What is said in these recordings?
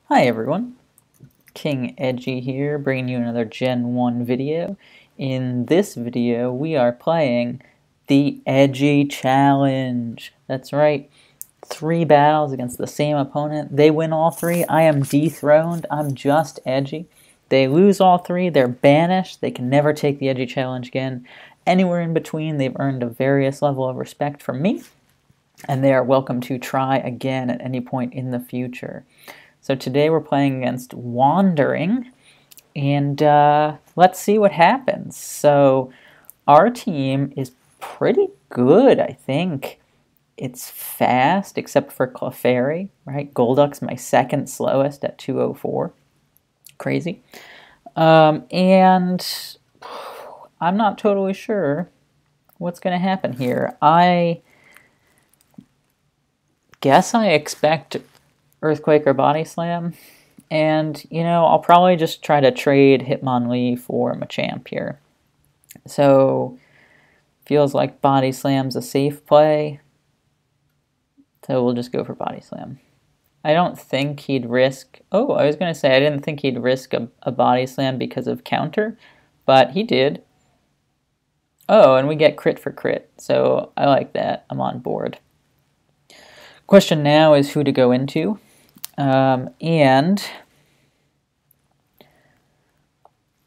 Hi everyone, King Edgy here, bringing you another Gen 1 video. In this video, we are playing the Edgy Challenge. That's right, 3 battles against the same opponent. They win all 3, I am dethroned, I'm just Edgy. They lose all 3, they're banished, they can never take the Edgy Challenge again. Anywhere in between, they've earned a various level of respect from me, and they are welcome to try again at any point in the future. So today we're playing against Wander1ng, and let's see what happens. So our team is pretty good, I think. It's fast, except for Clefairy, right? Golduck's my second slowest at 204. Crazy. And I'm not totally sure what's going to happen here. I guess I expect Earthquake or Body Slam. And, I'll probably just try to trade Hitmonlee for Machamp here. So, feels like Body Slam's a safe play. So we'll just go for Body Slam. I don't think he'd risk... Oh, I was going to say, I didn't think he'd risk a Body Slam because of counter. But he did. Oh, and we get crit for crit. So I like that. I'm on board. Question now is who to go into. And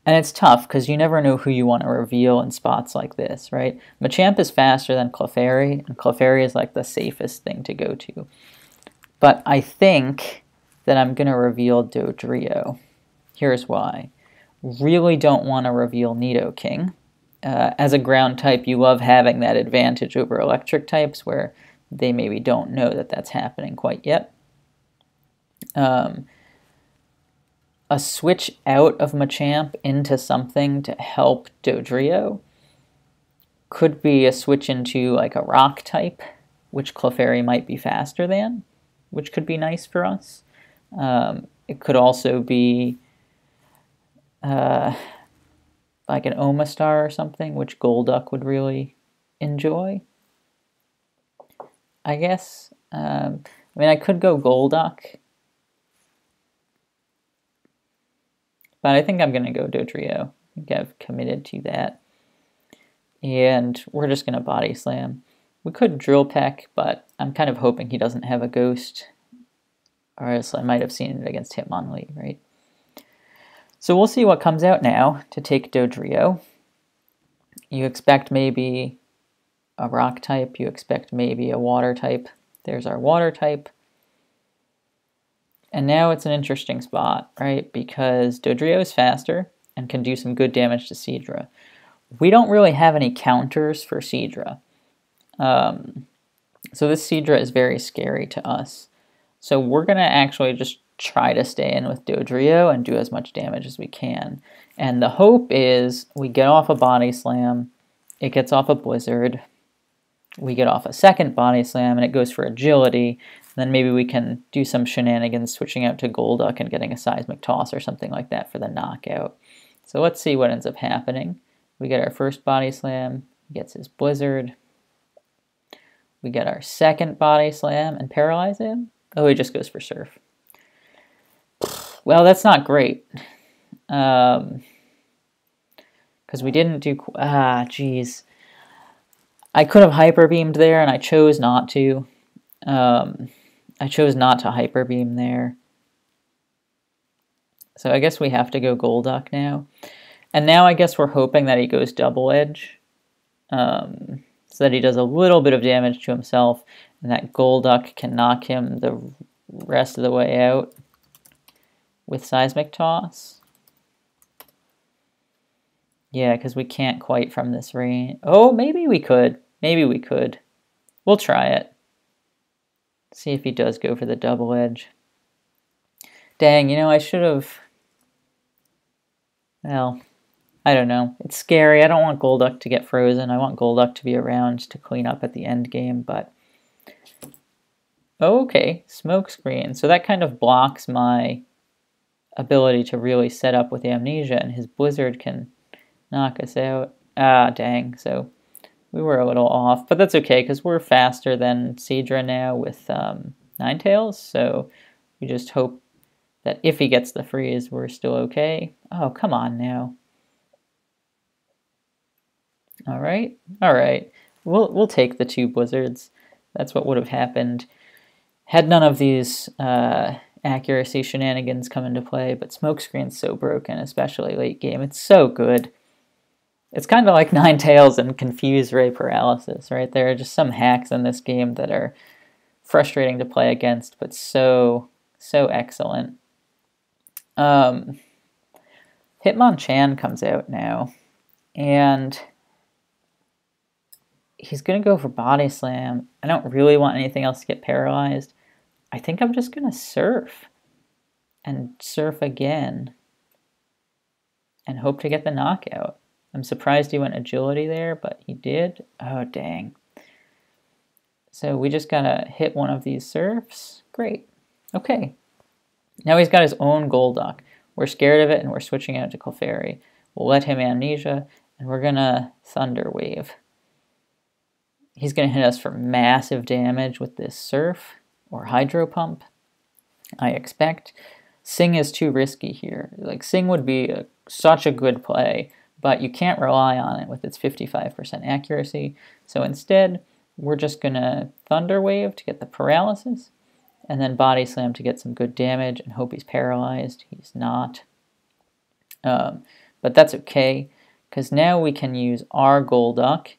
it's tough because you never know who you want to reveal in spots like this, right? Machamp is faster than Clefairy, and Clefairy is like the safest thing to go to. But I think that I'm going to reveal Dodrio. Here's why. Really don't want to reveal Nidoking. As a ground type, you love having that advantage over electric types where they maybe don't know that that's happening quite yet. A switch out of Machamp into something to help Dodrio could be a switch into like a rock type, which Clefairy might be faster than, which could be nice for us. It could also be like an Omastar or something, which Golduck would really enjoy, I guess. I mean, I could go Golduck, but I think I'm going to go Dodrio. I think I've committed to that. And we're just going to Body Slam. We could Drill Peck, but I'm kind of hoping he doesn't have a Ghost. Or else I might have seen it against Hitmonlee, right? So we'll see what comes out now to take Dodrio. You expect maybe a Rock type. You expect maybe a Water type. There's our Water type. And now it's an interesting spot, right? Because Dodrio is faster and can do some good damage to Seadra. We don't really have any counters for Seadra. So this Seadra is very scary to us. So we're going to actually just try to stay in with Dodrio and do as much damage as we can. And the hope is we get off a Body Slam, it gets off a Blizzard, we get off a second Body Slam, and it goes for Agility. Then maybe we can do some shenanigans switching out to Golduck and getting a Seismic Toss or something like that for the knockout. So let's see what ends up happening. We get our first Body Slam, he gets his Blizzard. We get our second Body Slam and paralyze him. Oh, he just goes for Surf. Well, that's not great. Because we didn't do... Jeez. I could have Hyper Beamed there, and I chose not to. I chose not to Hyper Beam there. So I guess we have to go Golduck now. And now I guess we're hoping that he goes Double Edge. So that he does a little bit of damage to himself, and that Golduck can knock him the rest of the way out with Seismic Toss. Yeah, because we can't quite from this range. Oh, maybe we could. Maybe we could. We'll try it. See if he does go for the Double Edge. Dang, I should have... Well, I don't know. It's scary. I don't want Golduck to get frozen. I want Golduck to be around to clean up at the end game, but... Okay, Smokescreen. So that kind of blocks my ability to really set up with Amnesia, and his Blizzard can knock us out. Ah, dang. So we were a little off, but that's okay, because we're faster than Seadra now with Ninetales, so we just hope that if he gets the freeze, we're still okay. Oh, come on now. All right. We'll take the 2 blizzards. That's what would have happened had none of these accuracy shenanigans come into play. But Smokescreen's so broken, especially late game. It's so good. It's kind of like Ninetales and Confuse Ray Paralysis, right? There are just some hacks in this game that are frustrating to play against, but so excellent. Hitmonchan comes out now, and he's going to go for Body Slam. I don't really want anything else to get paralyzed. I think I'm just going to Surf, and Surf again, and hope to get the knockout. I'm surprised he went Agility there, but he did. Oh, dang. So we just got to hit one of these Surfs. Great. Okay. Now he's got his own Golduck. We're scared of it, and we're switching out to Clefairy. We'll let him Amnesia, and we're going to Thunder Wave. He's going to hit us for massive damage with this Surf or Hydro Pump, I expect. Sing is too risky here. Like, Sing would be such a good play, but you can't rely on it with its 55% accuracy. So instead, we're just going to Thunder Wave to get the paralysis, and then Body Slam to get some good damage and hope he's paralyzed. He's not. But that's okay, because now we can use our Golduck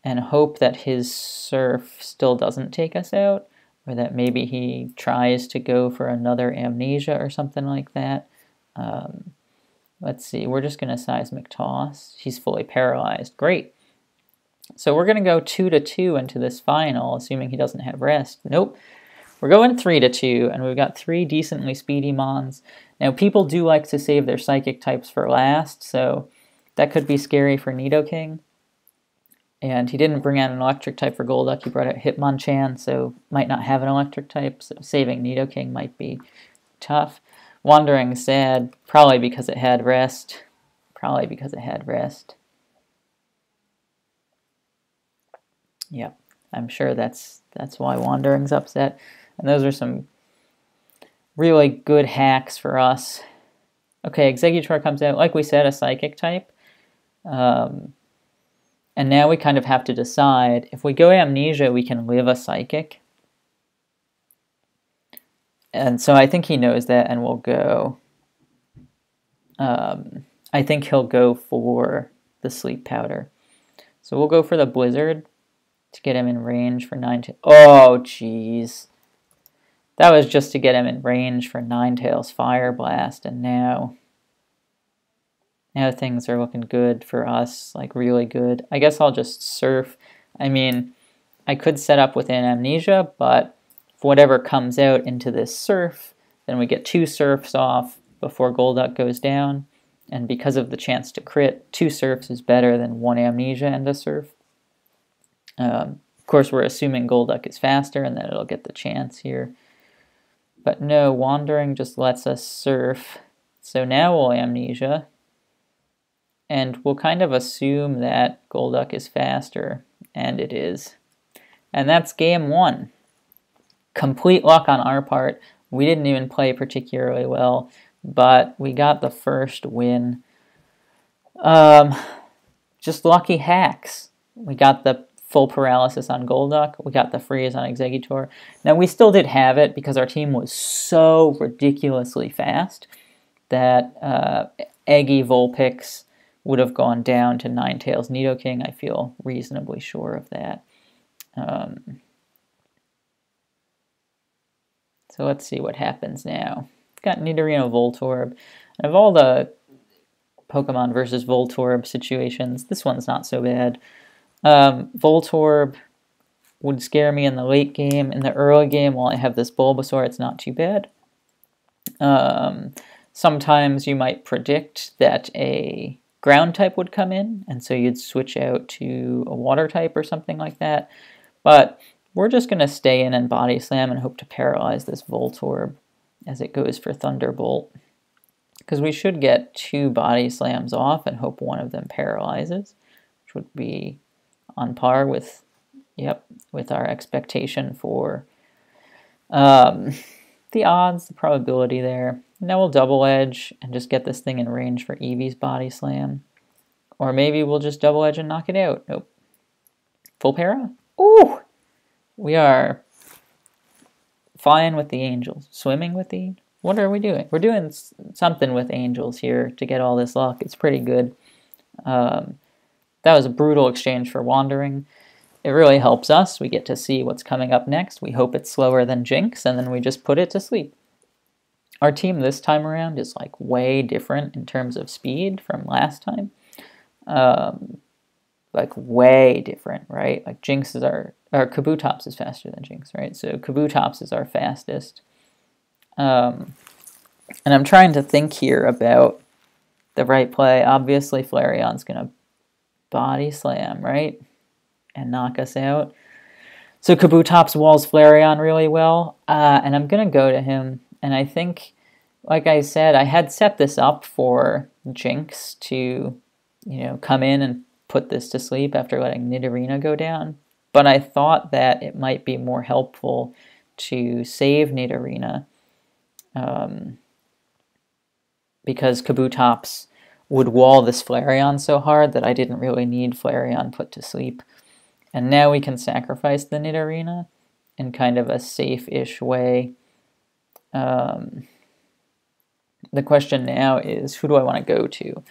and hope that his Surf still doesn't take us out, or that maybe he tries to go for another Amnesia or something like that. Let's see, we're just going to Seismic Toss. He's fully paralyzed. Great. So we're going to go 2-2 into this final, assuming he doesn't have rest. Nope. We're going 3-2, and we've got 3 decently speedy Mons. Now, people do like to save their Psychic types for last, so that could be scary for Nidoking. And he didn't bring out an Electric type for Golduck. He brought out Hitmonchan, so might not have an Electric type, so saving Nidoking might be tough. Wander1ng sad, probably because it had rest. Yep, I'm sure that's why Wander1ng's upset. And those are some really good hacks for us. Okay, Exeggutor comes out, like we said, a Psychic type. And now we kind of have to decide, if we go Amnesia, we can live a Psychic. And so I think he knows that, and we'll go... I think he'll go for the Sleep Powder. So we'll go for the Blizzard to get him in range for Ninetales. Oh, jeez. That was just to get him in range for Ninetales Fire Blast, and now things are looking good for us, like really good. I guess I'll just Surf. I mean, I could set up with an Amnesia, but if whatever comes out into this Surf, then we get 2 Surfs off before Golduck goes down. And because of the chance to crit, 2 Surfs is better than 1 Amnesia and a Surf. Of course, we're assuming Golduck is faster and that it'll get the chance here. But no, Wander1ng just lets us Surf. So now we'll Amnesia. And we'll kind of assume that Golduck is faster, and it is. And that's game 1. Complete luck on our part. We didn't even play particularly well, but we got the first win. Just lucky hacks. We got the full paralysis on Golduck. We got the freeze on Exeggutor. Now, we still did have it because our team was so ridiculously fast that Eggy Vulpix would have gone down to Ninetales Nidoking. I feel reasonably sure of that. So let's see what happens now. We've got Nidorino Voltorb. And of all the Pokemon versus Voltorb situations, this one's not so bad. Voltorb would scare me in the late game. In the early game, while I have this Bulbasaur, it's not too bad. Sometimes you might predict that a ground type would come in, and so you'd switch out to a water type or something like that. But we're just going to stay in and Body Slam and hope to paralyze this Voltorb as it goes for Thunderbolt. Because we should get 2 Body Slams off and hope one of them paralyzes, which would be on par with, with our expectation for the odds, the probability there. Now we'll double edge and just get this thing in range for Eevee's body slam. Or maybe we'll just double edge and knock it out. Nope. Full para? Ooh! We are flying with the angels. Swimming with the... What are we doing? We're doing something with angels here to get all this luck. It's pretty good. That was a brutal exchange for Wander1ng. It really helps us. We get to see what's coming up next. We hope it's slower than Jinx, and then we just put it to sleep. Our team this time around is like way different in terms of speed from last time. Like way different, right? Like Jinx is our Kabutops is faster than Jinx, right? So Kabutops is our fastest. And I'm trying to think here about the right play. Obviously, Flareon's going to body slam, right? And knock us out. So Kabutops walls Flareon really well. And I'm going to go to him. And I think, like I said, I had set this up for Jinx to, come in and put this to sleep after letting Nidorina go down. But I thought that it might be more helpful to save Nidorina. Because Kabutops would wall this Flareon so hard that I didn't really need Flareon put to sleep. And now we can sacrifice the Nidorina in kind of a safe-ish way. The question now is, who do I want to go to?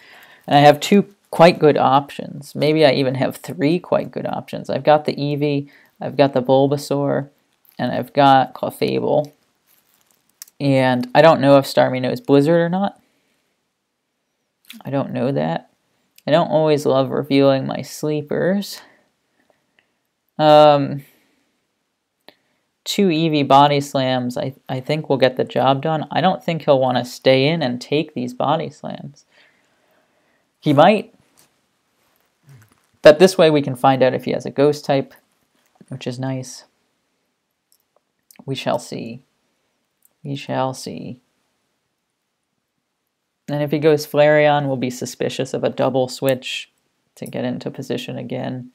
And I have two quite good options. Maybe I even have three quite good options. I've got the Eevee, I've got the Bulbasaur, and I've got Clefable. And I don't know if Starmie knows Blizzard or not. I don't know that. I don't always love revealing my sleepers. 2 Eevee body slams, I think will get the job done. I don't think he'll want to stay in and take these body slams. He might. But this way we can find out if he has a ghost type, which is nice. We shall see. We shall see. And if he goes Flareon, we'll be suspicious of a double switch to get into position again.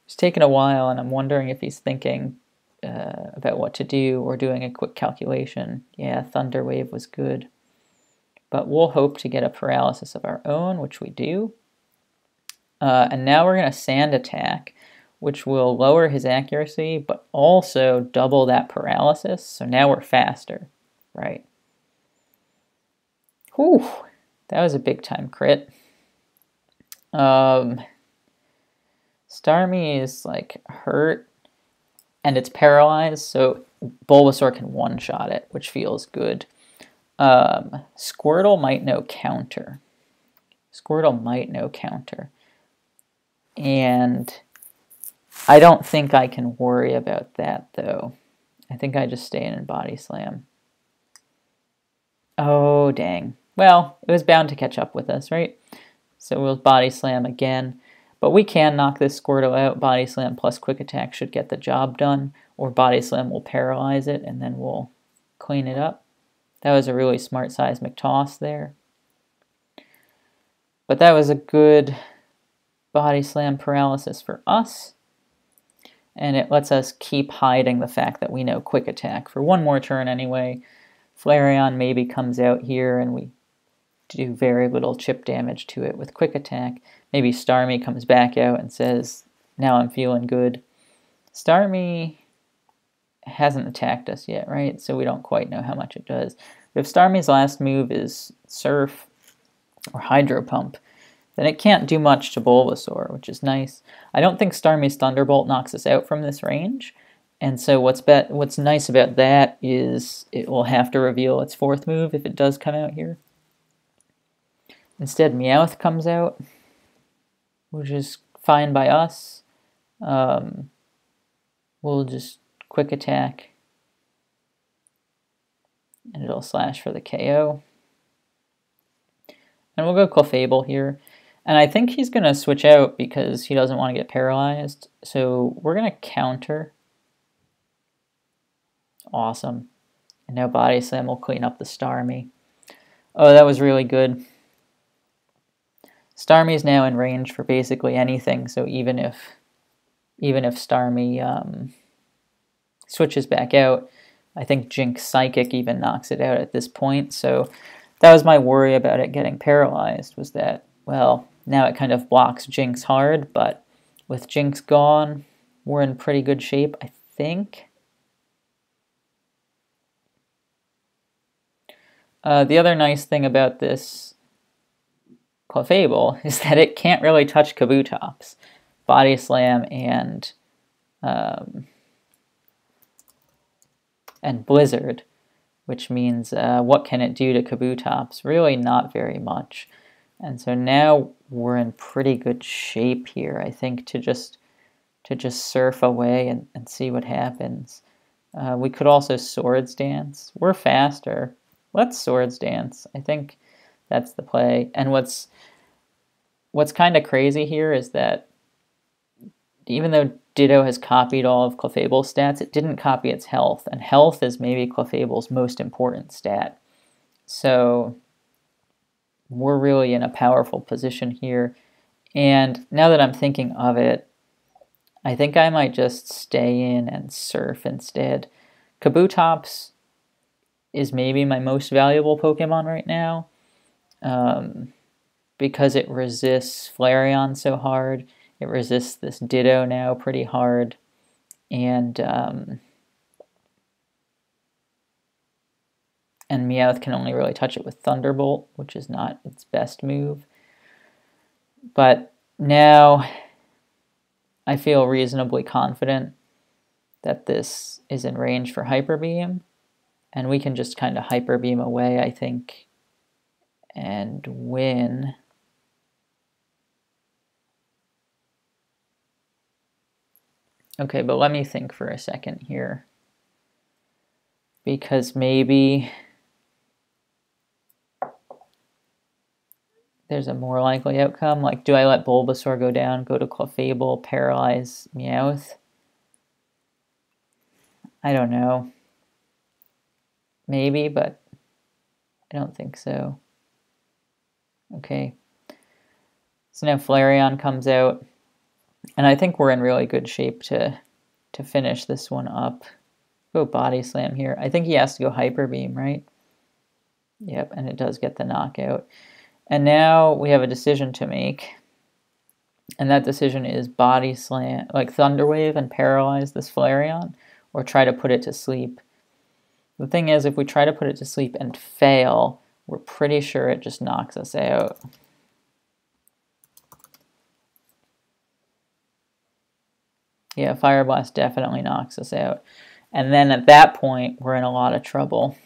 It's taken a while, and I'm wondering if he's thinking about what to do or doing a quick calculation. Yeah, Thunder Wave was good. But we'll hope to get a paralysis of our own, which we do. And now we're going to Sand Attack, which will lower his accuracy, but also double that paralysis. So now we're faster, right? Whew, that was a big time crit. Starmie is like hurt, and it's paralyzed, so Bulbasaur can one-shot it, which feels good. Squirtle might know counter. Squirtle might know counter. And I don't think I can worry about that, though. I think I just stay in and body slam. Oh, dang. Well, it was bound to catch up with us, right? So we'll body slam again. But we can knock this Squirtle out. Body slam plus quick attack should get the job done. Or body slam will paralyze it, and then we'll clean it up. That was a really smart seismic toss there. But that was a good body slam paralysis for us. And it lets us keep hiding the fact that we know quick attack for one more turn anyway. Flareon maybe comes out here and we do very little chip damage to it with quick attack. Maybe Starmie comes back out and says, now I'm feeling good. Starmie hasn't attacked us yet, right? So we don't quite know how much it does. But if Starmie's last move is Surf or Hydro Pump, then it can't do much to Bulbasaur, which is nice. I don't think Starmie's Thunderbolt knocks us out from this range. And so what's nice about that is it will have to reveal its fourth move if it does come out here. Instead, Meowth comes out, which is fine by us. We'll just quick attack, and it'll slash for the KO. And we'll go Clefable here. And I think he's going to switch out because he doesn't want to get paralyzed. So we're going to counter. Awesome. And now Body Slam will clean up the Starmie. Oh, that was really good. Starmie is now in range for basically anything. So even if Starmie switches back out, I think Jinx Psychic even knocks it out at this point, so that was my worry about it getting paralyzed, was that, well, now it kind of blocks Jinx hard, but with Jinx gone, we're in pretty good shape, I think. The other nice thing about this Clefable is that it can't really touch Kabutops, Body Slam, and Blizzard, which means what can it do to Kabutops? Really not very much. And so now we're in pretty good shape here, I think, to just surf away and see what happens. We could also Swords Dance. We're faster. Let's Swords Dance. I think that's the play. And what's kind of crazy here is that even though Ditto has copied all of Clefable's stats, it didn't copy its health, and health is maybe Clefable's most important stat. So we're really in a powerful position here. And now that I'm thinking of it, I think I might just stay in and surf instead. Kabutops is maybe my most valuable Pokemon right now, because it resists Flareon so hard. It resists this Ditto now pretty hard, and Meowth can only really touch it with Thunderbolt, which is not its best move. But now I feel reasonably confident that this is in range for Hyper Beam, and we can just kind of Hyper Beam away, I think, and win. Okay, but let me think for a second here, because maybe there's a more likely outcome. Like, do I let Bulbasaur go down, go to Clefable, paralyze Meowth? I don't know. Maybe, but I don't think so. Okay. So now Flareon comes out, and I think we're in really good shape to finish this one up. Go Body Slam here. I think he has to go Hyper Beam, right? Yep, and it does get the knockout. And now we have a decision to make. And that decision is Body Slam, like Thunder Wave and paralyze this Flareon, or try to put it to sleep. The thing is, if we try to put it to sleep and fail, we're pretty sure it just knocks us out. Yeah, Fire Blast definitely knocks us out. And then at that point, we're in a lot of trouble.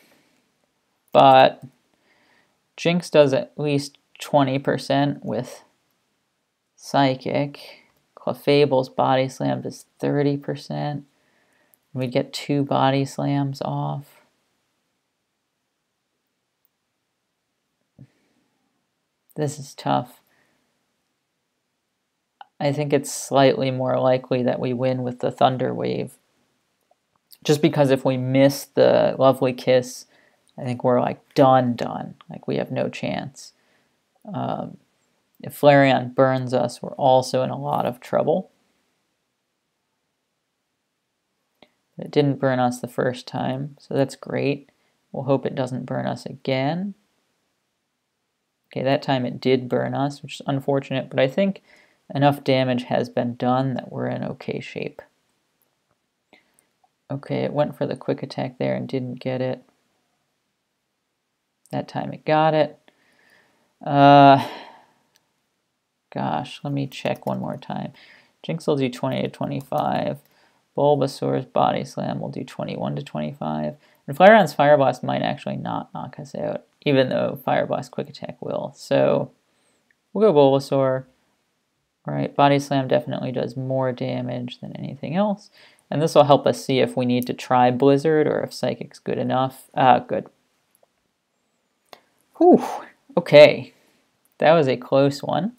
But Jinx does at least 20% with Psychic. Clefable's Body Slam does 30%. We get 2 Body Slams off. This is tough. I think it's slightly more likely that we win with the Thunder Wave. Just because if we miss the Lovely Kiss, I think we're like done. Like we have no chance. If Flareon burns us, we're also in a lot of trouble. It didn't burn us the first time, so that's great. We'll hope it doesn't burn us again. Okay, that time it did burn us, which is unfortunate, but I think enough damage has been done that we're in okay shape. Okay, it went for the quick attack there and didn't get it. That time it got it. Gosh, let me check one more time. Jinx will do 20 to 25. Bulbasaur's Body Slam will do 21 to 25. And Flareon's Fire Blast might actually not knock us out, even though Fire Blast Quick Attack will. So we'll go Bulbasaur. Alright, Body Slam definitely does more damage than anything else. And this will help us see if we need to try Blizzard or if Psychic's good enough. Good. Whew. Okay. That was a close one.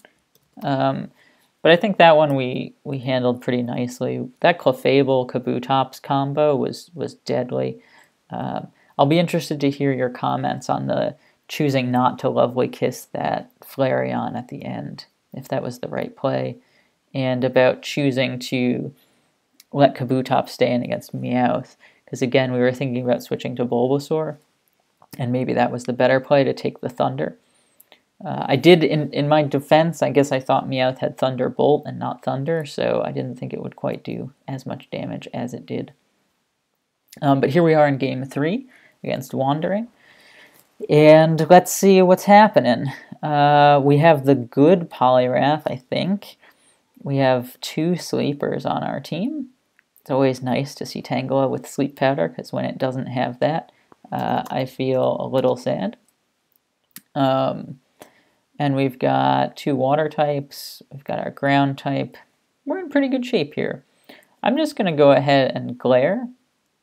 But I think that one we handled pretty nicely. That Clefable Kabutops combo was deadly. I'll be interested to hear your comments on the choosing not to Lovely Kiss that Flareon at the end, if that was the right play, and about choosing to let Kabutops stay in against Meowth. because again, we were thinking about switching to Bulbasaur, and maybe that was the better play to take the Thunder. I did, in my defense, I guess I thought Meowth had Thunderbolt and not Thunder, so I didn't think it would quite do as much damage as it did. But here we are in Game 3 against Wander1ng, and let's see what's happening. We have the good Poliwrath, I think. We have 2 sleepers on our team. It's always nice to see Tangela with Sleep Powder, because when it doesn't have that, I feel a little sad. And we've got 2 water types. We've got our ground type. We're in pretty good shape here. I'm just going to go ahead and Glare.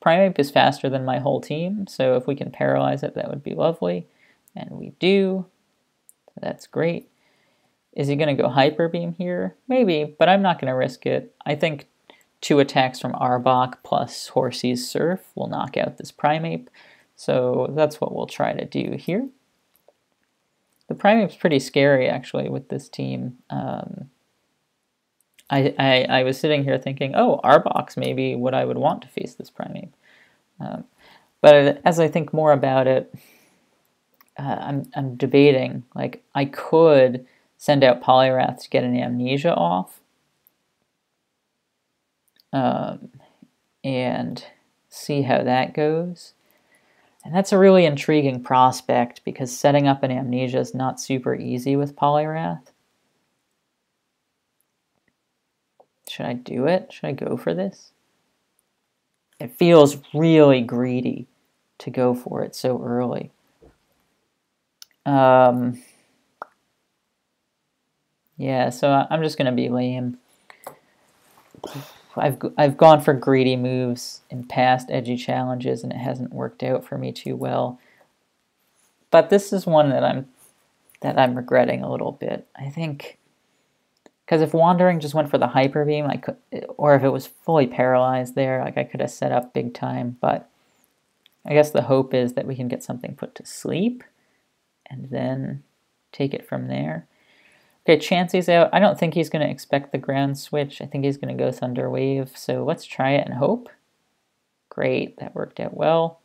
Primeape is faster than my whole team, so if we can paralyze it, that would be lovely. And we do. So that's great. Is he going to go Hyper Beam here? Maybe, but I'm not going to risk it. I think 2 attacks from Arbok plus Horsey's Surf will knock out this Primeape. So that's what we'll try to do here. The Primeape's pretty scary, actually, with this team. I was sitting here thinking, oh, Arbok's maybe what I would want to face this Primeape. But as I think more about it, I'm debating. Like, I could send out Poliwrath to get an Amnesia off. And see how that goes. And that's a really intriguing prospect, because setting up an Amnesia is not super easy with Poliwrath. Should I do it? Should I go for this? It feels really greedy to go for it so early. Yeah, so I'm just going to be lame. I've gone for greedy moves in past edgy challenges, and it hasn't worked out for me too well. But this is one that I'm regretting a little bit. I think because if Wander1ng just went for the Hyper Beam, I could, or if it was fully paralyzed there, like I could have set up big time. But I guess the hope is that we can get something put to sleep, and then take it from there. Okay, Chansey's out. I don't think he's going to expect the ground switch. I think he's going to go Thunder Wave. So let's try it and hope. Great, that worked out well.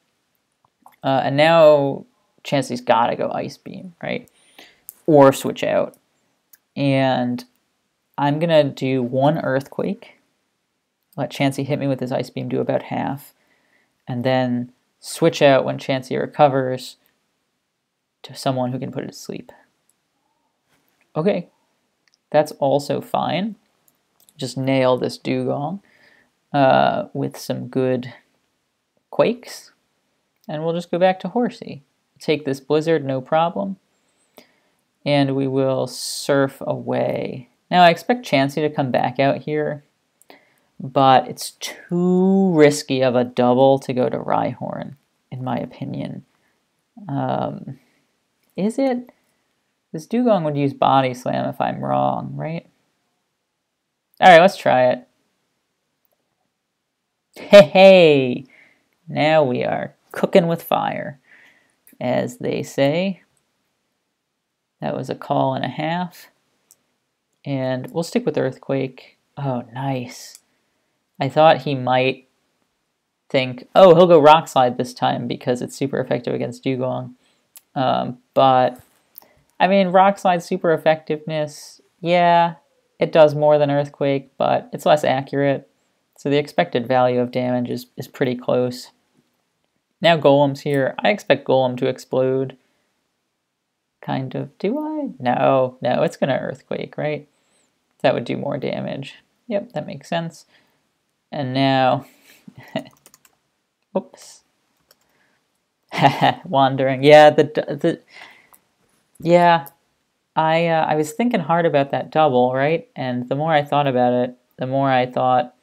And now Chansey's got to go Ice Beam, right? Or switch out. And I'm going to do 1 Earthquake. Let Chansey hit me with his Ice Beam, do about half. And then switch out when Chansey recovers to someone who can put it to sleep. Okay, that's also fine. Just nail this Dugong with some good Quakes, and we'll just go back to Horsey. Take this Blizzard, no problem, and we will Surf away. Now I expect Chansey to come back out here, but it's too risky of a double to go to Rhyhorn, in my opinion. Is it? This Dugong would use Body Slam if I'm wrong, right? Alright, let's try it. Hey! Now we are cooking with fire, as they say. That was a call and a half. And we'll stick with Earthquake. Oh, nice. I thought he might think, oh, he'll go Rock Slide this time because it's super effective against Dugong. But I mean, Rock Slide super effectiveness, yeah, it does more than Earthquake, but it's less accurate. So the expected value of damage is pretty close. Now Golem's here. I expect Golem to explode. Kind of. Do I? No, it's going to Earthquake, right? That would do more damage. Yep, that makes sense. And now... Oops. Wander1ng. Yeah, yeah, I was thinking hard about that double, right? And the more I thought about it, the more I thought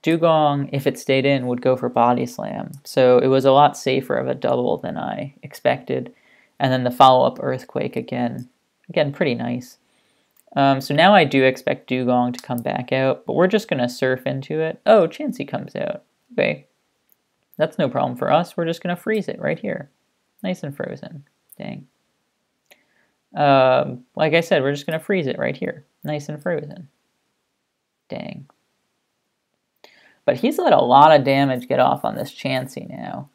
Dugong, if it stayed in, would go for Body Slam. So it was a lot safer of a double than I expected. And then the follow-up Earthquake again, pretty nice. So now I do expect Dugong to come back out, but we're just going to Surf into it. Oh, Chansey comes out. Okay, that's no problem for us. We're just going to freeze it right here. Nice and frozen. Dang. Like I said, we're just going to freeze it right here. Nice and frozen. Dang. But he's let a lot of damage get off on this Chansey now.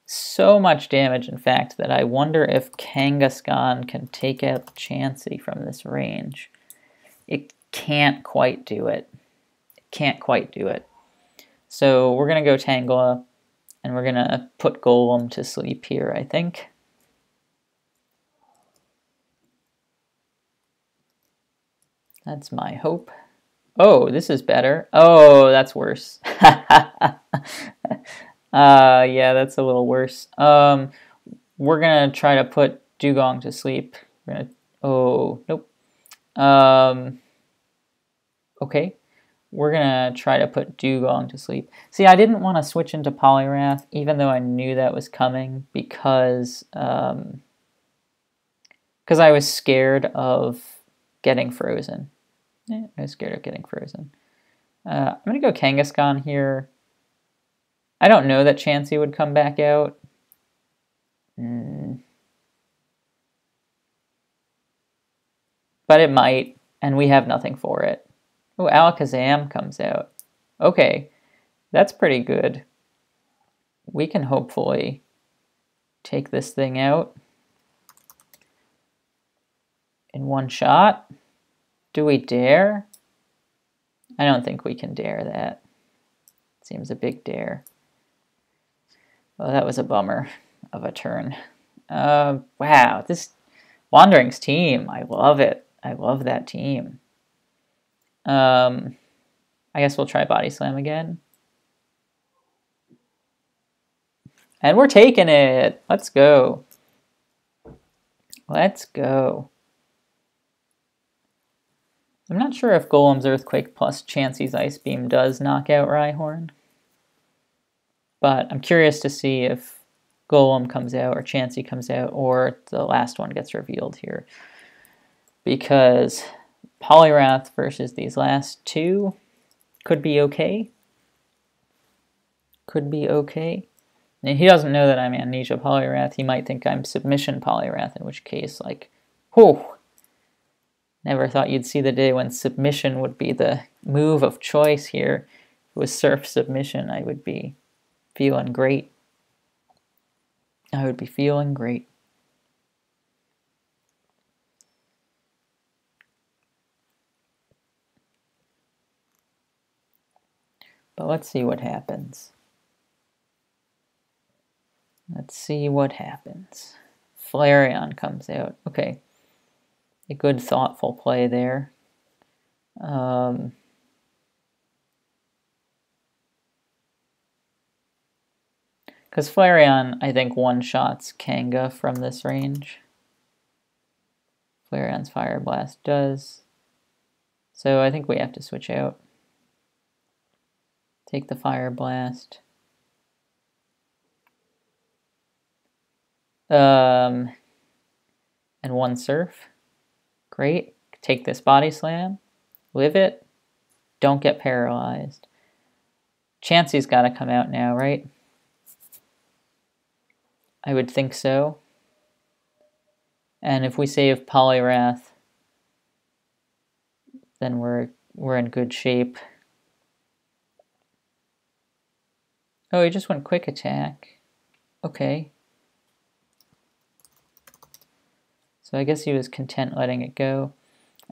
So much damage, in fact, that I wonder if Kangaskhan can take out Chansey from this range. It can't quite do it. It can't quite do it. So we're going to go Tangela, and we're going to put Golem to sleep here, I think. That's my hope. Oh, this is better. Oh, that's worse. Yeah, that's a little worse. We're gonna try to put Dugong to sleep. We're gonna. Oh, nope. Okay. We're gonna try to put Dugong to sleep. See, I didn't want to switch into Poliwrath, even though I knew that was coming, because I was scared of getting frozen. Yeah, I was scared of getting frozen. I'm gonna go Kangaskhan here. I don't know that Chansey would come back out. But it might, and we have nothing for it. Oh, Alakazam comes out. Okay, that's pretty good. We can hopefully take this thing out in one shot. Do we dare? I don't think we can dare that. Seems a big dare. Oh, that was a bummer of a turn. Wow, this Wander1ng's team, I love it. I love that team. I guess we'll try Body Slam again. And we're taking it. Let's go. Let's go. I'm not sure if Golem's Earthquake plus Chansey's Ice Beam does knock out Rhyhorn. But I'm curious to see if Golem comes out or Chansey comes out or the last one gets revealed here. Because Poliwrath versus these last two could be okay. Could be okay. Now, he doesn't know that I'm Amnesia Poliwrath. He might think I'm Submission Poliwrath, in which case, like, whew. Never thought you'd see the day when Submission would be the move of choice here. If it was Surf Submission, I would be feeling great. I would be feeling great. But let's see what happens. Let's see what happens. Flareon comes out. Okay. A good, thoughtful play there. Because Flareon, I think, one-shots Kanga from this range. Flareon's Fire Blast does. So I think we have to switch out. Take the Fire Blast. And one Surf. Great. Take this Body Slam. Live it. Don't get paralyzed. Chansey's got to come out now, right? I would think so. And if we save Poliwrath, then we're in good shape. Oh, he just went Quick Attack. Okay. So I guess he was content letting it go.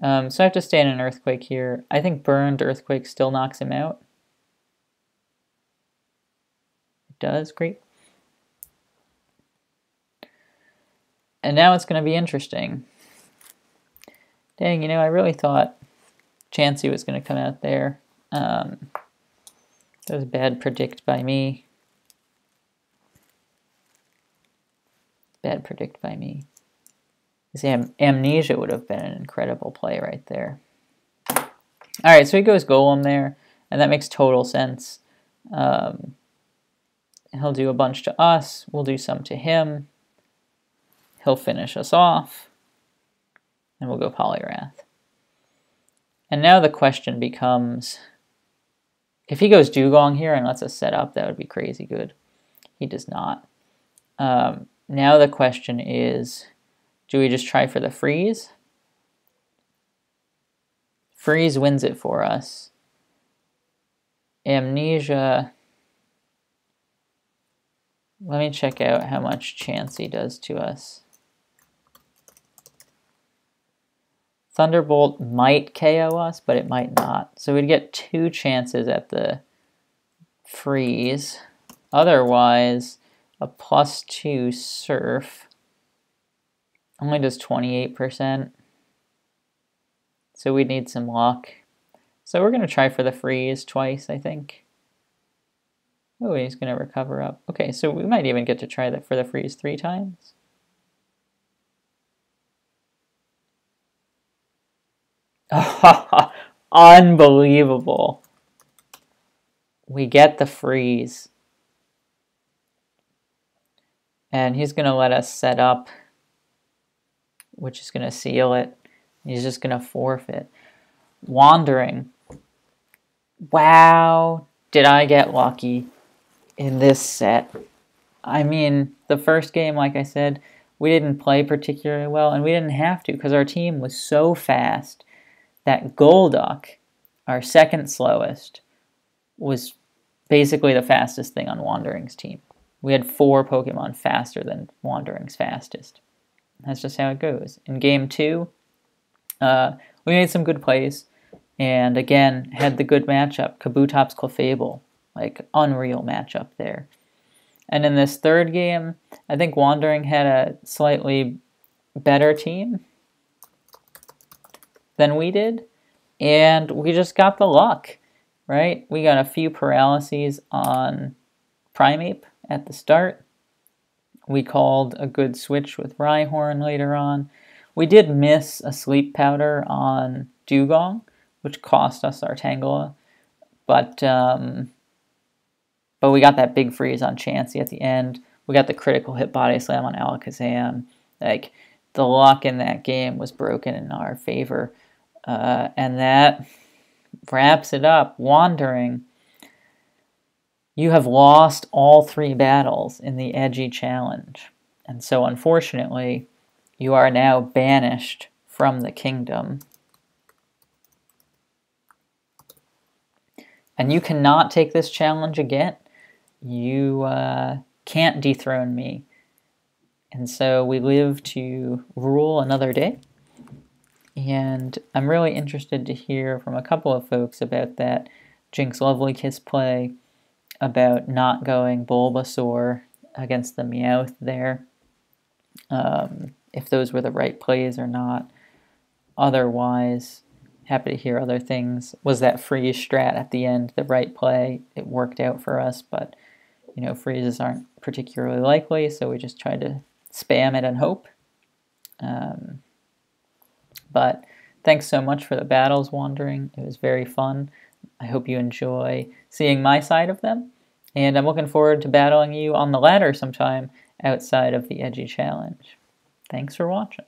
So I have to stay in an Earthquake here. I think Burned Earthquake still knocks him out. It does, great. And now it's going to be interesting. Dang, you know, I really thought Chansey was going to come out there. That was bad predict by me. Bad predict by me. Amnesia would have been an incredible play right there. Alright, so he goes Golem there, and that makes total sense. He'll do a bunch to us, we'll do some to him. He'll finish us off, and we'll go Poliwrath. And now the question becomes, if he goes Dugong here and lets us set up, that would be crazy good. He does not. Now the question is, do we just try for the freeze? Freeze wins it for us. Amnesia. Let me check out how much Chansey does to us. Thunderbolt might KO us, but it might not. So we'd get 2 chances at the freeze. Otherwise, a +2 surf only does 28%. So we'd need some luck. So we're going to try for the freeze twice, I think. Oh, he's going to recover up. Okay, so we might even get to try that for the freeze 3 times. Unbelievable. We get the freeze. And he's going to let us set up, which is going to seal it. He's just going to forfeit. Wander1ng. Wow, did I get lucky in this set. I mean, the first game, like I said, we didn't play particularly well, and we didn't have to because our team was so fast that Golduck, our second slowest, was basically the fastest thing on Wander1ng's team. We had 4 Pokemon faster than Wander1ng's fastest. That's just how it goes. In game 2, we made some good plays, and again, had the good matchup. Kabutops Clefable, like unreal matchup there. And in this third game, I think Wander1ng had a slightly better team than we did, and we just got the luck, right? We got a few paralyses on Primeape at the start. We called a good switch with Rhyhorn later on. We did miss a sleep powder on Dugong, which cost us our Tangela, but we got that big freeze on Chansey at the end. We got the critical hit body slam on Alakazam. Like, the luck in that game was broken in our favor. And that wraps it up. Wander1ng, you have lost all 3 battles in the Edgy Challenge. And so, unfortunately, you are now banished from the kingdom. And you cannot take this challenge again. You can't dethrone me. And so we live to rule another day. And I'm really interested to hear from a couple of folks about that Jinx Lovelykiss play, about not going Bulbasaur against the Meowth there, if those were the right plays or not. Otherwise, happy to hear other things. Was that freeze strat at the end the right play? It worked out for us, but you know, freezes aren't particularly likely, so we just tried to spam it and hope. But thanks so much for the battles, Wander1ng. It was very fun. I hope you enjoy seeing my side of them, and I'm looking forward to battling you on the ladder sometime outside of the Edgy Challenge. Thanks for watching.